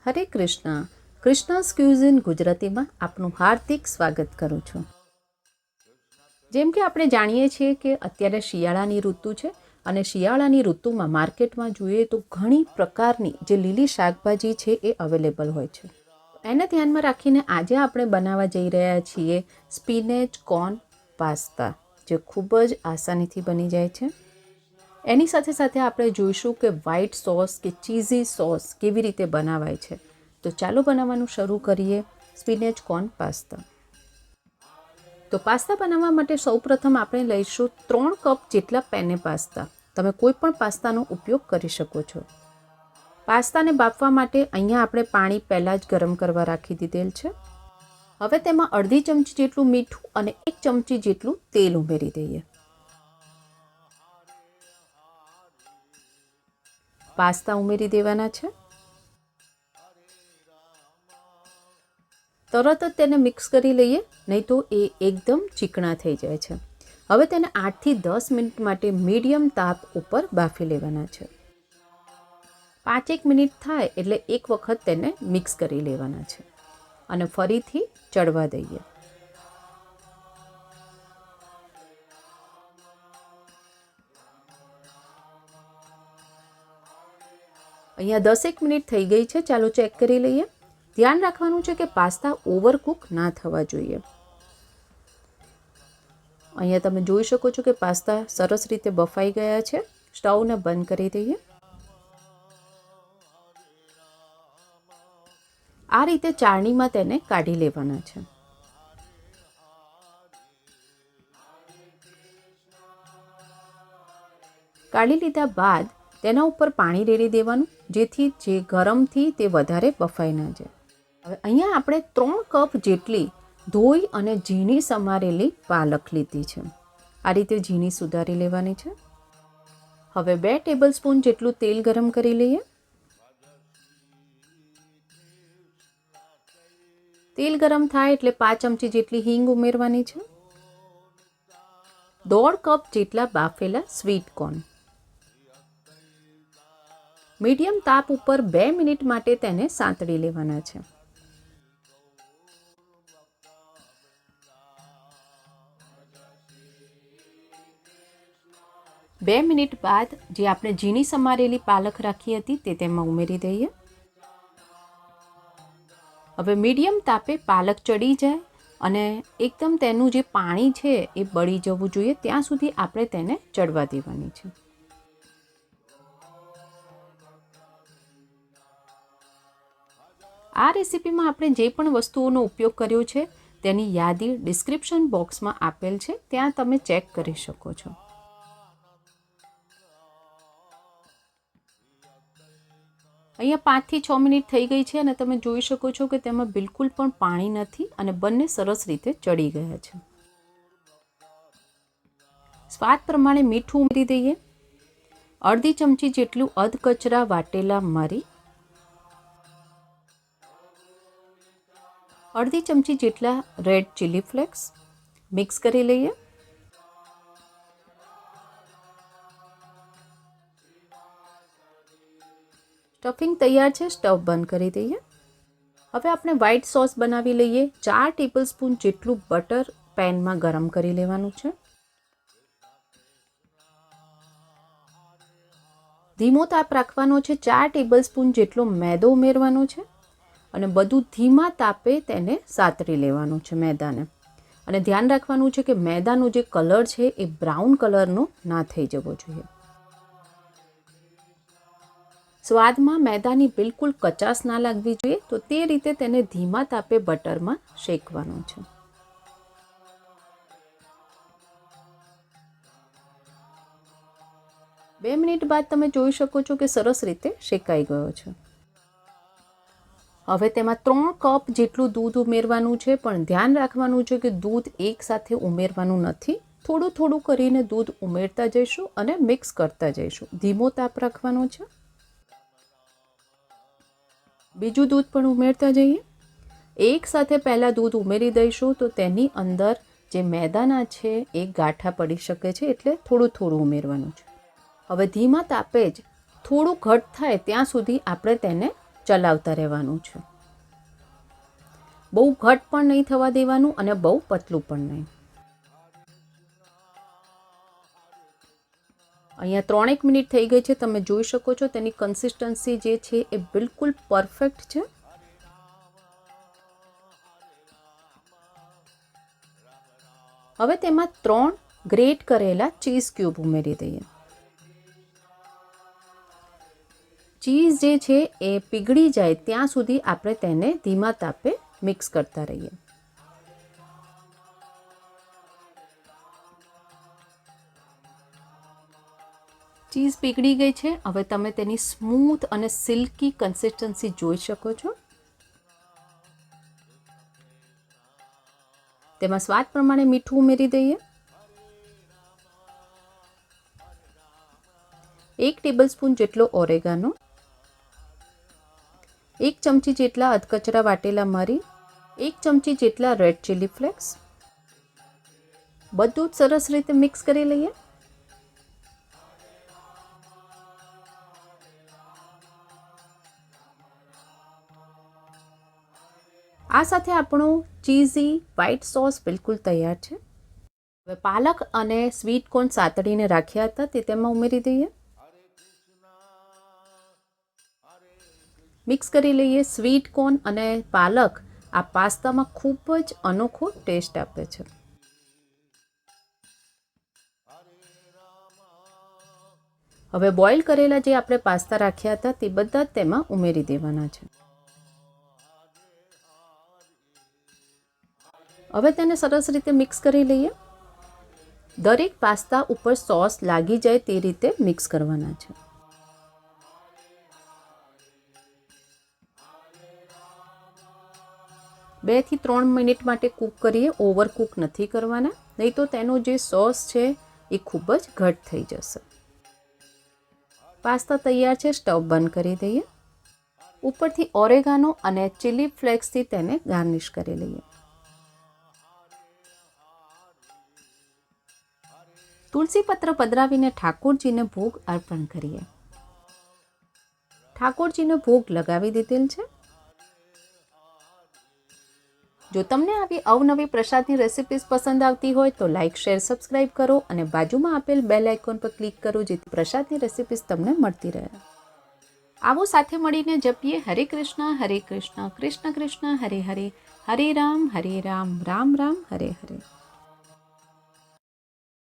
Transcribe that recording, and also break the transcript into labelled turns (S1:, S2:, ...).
S1: હરે Krishna. કૃષ્ણસ cuisine ગુજરાતીમાં આપનું હાર્દિક સ્વાગત કરું છું. જેમ કે આપણે જાણીએ છીએ કે અત્યારે શિયાળાની ઋતુ છે અને શિયાળાની ઋતુમાં માર્કેટમાં જોઈએ તો ઘણી પ્રકારની જે લીલી શાકભાજી છે એ અવેલેબલ હોય છે. એને ધ્યાનમાં રાખીને આજે આપણે બનાવવા જઈ રહ્યા છીએ સ્પિનેચ કોર્ન પાસ્તા, જે ખૂબ જ આસાનીથી બની જાય છે. એની સાથે સાથે આપણે જોઈશું કે વ્હાઈટ સોસ કે ચીઝી સોસ કેવી રીતે બનાવાય છે. તો ચાલો બનાવવાનું શરૂ કરીએ સ્પિનેચ કોર્ન પાસ્તા. તો પાસ્તા બનાવવા માટે સૌપ્રથમ આપણે લઈશું 3 કપ જેટલા પેને પાસ્તા. તમે કોઈ પણ પાસ્તાનો ઉપયોગ કરી શકો છો. પાસ્તાને બાફવા માટે અહીંયા આપણે પાણી પહેલાં જ ગરમ કરવા રાખી દીધેલ છે. હવે તેમાં અડધી ચમચી જેટલું મીઠું અને 1 ચમચી જેટલું તેલ ઉમેરી દઈએ. પાસ્તા ઉમેરી દેવાના છે. તરત જ તેને મિક્સ કરી લઈએ, નહીં તો એ એકદમ ચીકણા થઈ જાય છે. હવે તેને 8 થી 10 મિનિટ માટે મીડિયમ તાપ ઉપર બાફી લેવાના છે. 5-1 મિનિટ થાય એટલે એક વખત તેને મિક્સ કરી લેવાના છે અને ફરીથી ચડવા દઈએ. અહીંયા 10-1 મિનિટ થઈ ગઈ છે. ચાલો ચેક કરી લઈએ. ધ્યાન રાખવાનું છે કે પાસ્તા ઓવરકુક ના થવા જોઈએ. અહીંયા તમે જોઈ શકો છો કે પાસ્તા સરસ રીતે બફાઈ ગયા છે. સ્ટવને બંધ કરી દઈએ. આ રીતે ચાળણીમાં તેને કાઢી લેવાના છે. કાઢી લીધા બાદ તેના ઉપર પાણી રેડી દેવાનું, જેથી જે ગરમથી તે વધારે બફાઈ ના જાય. હવે અહીંયા આપણે 3 કપ જેટલી ધોઈ અને ઝીણી સમારેલી પાલક લીધી છે. આ રીતે ઝીણી સુધારી લેવાની છે. હવે 2 ટેબલસ્પૂન જેટલું તેલ ગરમ કરી લઈએ. તેલ ગરમ થાય એટલે 5 ચમચી જેટલી હિંગ ઉમેરવાની છે. 1.5 કપ જેટલા બાફેલા સ્વીટ કોર્ન. મીડિયમ તાપ ઉપર 2 મિનિટ માટે તેને સાંતળી લેવાના છે. બે મિનિટ બાદ જે આપણે ઝીણી સમારેલી પાલક રાખી હતી તે તેમાં ઉમેરી દઈએ. હવે મીડિયમ તાપે પાલક ચડી જાય અને એકદમ તેનું જે પાણી છે એ બળી જવું જોઈએ ત્યાં સુધી આપણે તેને ચડવા દેવાની છે. આ રેસીપીમાં આપણે જે પણ વસ્તુઓનો ઉપયોગ કર્યો છે તેની યાદી ડિસ્ક્રિપ્શન બોક્સમાં આપેલ છે, ત્યાં તમે ચેક કરી શકો છો. અહીંયા 5 થી 6 મિનિટ થઈ ગઈ છે અને તમે જોઈ શકો છો કે તેમાં બિલકુલ પણ પાણી નથી અને બંને સરસ રીતે ચડી ગયા છે. સ્વાદ પ્રમાણે મીઠું ઉમેરી દઈએ. અડધી ચમચી જેટલું અધકચરા વાટેલા મરી, અડધી ચમચી જેટલા રેડ ચીલી ફ્લેક્સ મિક્સ કરી લઈએ. સ્ટફિંગ તૈયાર છે. સ્ટવ બંધ કરી દઈએ. હવે આપણે વ્હાઈટ સોસ બનાવી લઈએ. 4 ટેબલસ્પૂન જેટલું બટર પેનમાં ગરમ કરી લેવાનું છે. ધીમો તાપ રાખવાનો છે. 4 ટેબલસ્પૂન જેટલો મેદો ઉમેરવાનો છે અને બધું ધીમા તાપે તેને સાતળી લેવાનું છે મેદાને. અને ધ્યાન રાખવાનું છે કે મેદાનો જે કલર છે એ બ્રાઉન કલરનો ના થઈ જવો જોઈએ. સ્વાદમાં મેદાની બિલકુલ કચાશ ના લાગવી જોઈએ, તો તે રીતે તેને ધીમા તાપે બટરમાં શેકવાનું છે. બે મિનિટ બાદ તમે જોઈ શકો છો કે સરસ રીતે શેકાઈ ગયો છે. હવે તેમાં 3 કપ જેટલું દૂધ ઉમેરવાનું છે, પણ ધ્યાન રાખવાનું છે કે દૂધ એકસાથે ઉમેરવાનું નથી. થોડું થોડું કરીને દૂધ ઉમેરતા જઈશું અને મિક્સ કરતા જઈશું. ધીમો તાપ રાખવાનો છે. બીજું દૂધ પણ ઉમેરતા જઈએ. એક સાથે પહેલાં દૂધ ઉમેરી દઈશું તો તેની અંદર જે મેદાના છે એ ગાંઠા પડી શકે છે, એટલે થોડું થોડું ઉમેરવાનું છે. હવે ધીમા તાપે જ થોડું ઘટ થાય ત્યાં સુધી આપણે તેને ચલાવતા રહેવાનું છે. બહુ ઘટ પણ નહીં થવા દેવાનું અને બહુ પતલું પણ નહીં. અહીંયા 3 મિનિટ થઈ ગઈ છે. તમે જોઈ શકો છો તેની કન્સિસ્ટન્સી જે છે એ બિલકુલ પરફેક્ટ છે. હવે તેમાં 3 ગ્રેટ કરેલા ચીઝ ક્યુબ ઉમેરી દઈએ. ચીઝ જે છે એ પીગળી જાય ત્યાં સુધી આપણે તેને ધીમા તાપે મિક્સ કરતા રહીએ. ચીઝ પીગળી ગઈ છે. હવે તમે તેની સ્મૂથ અને સિલ્કી કન્સિસ્ટન્સી જોઈ શકો છો. તેમાં સ્વાદ પ્રમાણે મીઠું ઉમેરી દઈએ. 1 ટેબલસ્પૂન જેટલો ઓરેગાનો, 1 ચમચી જેટલા અધકચરા વાટેલા મરી, 1 ચમચી જેટલા રેડ ચીલી ફ્લેક્સ. બધું જ સરસ રીતે મિક્સ કરી લઈએ. આ સાથે આપણો ચીઝી વ્હાઈટ સોસ બિલકુલ તૈયાર છે. હવે પાલક અને સ્વીટ કોર્ન સાતડીને રાખ્યા હતા તે તેમાં ઉમેરી દઈએ. મિક્સ કરી લઈએ. સ્વીટ કોર્ન અને પાલક આ પાસ્તામાં ખૂબ જ અનોખો ટેસ્ટ આપે છે. હવે બોઇલ કરેલા જે આપણે પાસ્તા રાખ્યા હતા તે બધા જ તેમાં ઉમેરી દેવાના છે. હવે તેને સરસ રીતે મિક્સ કરી લઈએ. દરેક પાસ્તા ઉપર સોસ લાગી જાય તે રીતે મિક્સ કરવાના છે. બે થી 3 મિનિટ માટે કૂક કરીએ. ઓવર કૂક નથી કરવાના, નહીં તો તેનો જે સોસ છે એ ખૂબ જ ઘટ થઈ જશે. પાસ્તા તૈયાર છે. સ્ટવ બંધ કરી દઈએ. ઉપરથી ઓરેગાનો અને ચીલી ફ્લેક્સથી તેને ગાર્નિશ કરી લઈએ. તુલસી પત્ર પધરાવીને ઠાકોરજીને ભોગ અર્પણ કરીએ. ઠાકોરજીને ભોગ લગાવી દીધેલ છે. જો તમને આવી અવનવી પ્રસાદની રેસિપીઝ પસંદ આવતી હોય તો લાઇક, શેર, સબસ્ક્રાઇબ કરો અને બાજુમાં આપેલ બેલ આઇકોન પર ક્લિક કરો જેથી પ્રસાદની રેસિપીઝ તમને મળતી રહે. આવો સાથે મળીને જપીએ હરે કૃષ્ણ કૃષ્ણ કૃષ્ણ હરે હરે, હરે રામ રામ રામ હરે હરે.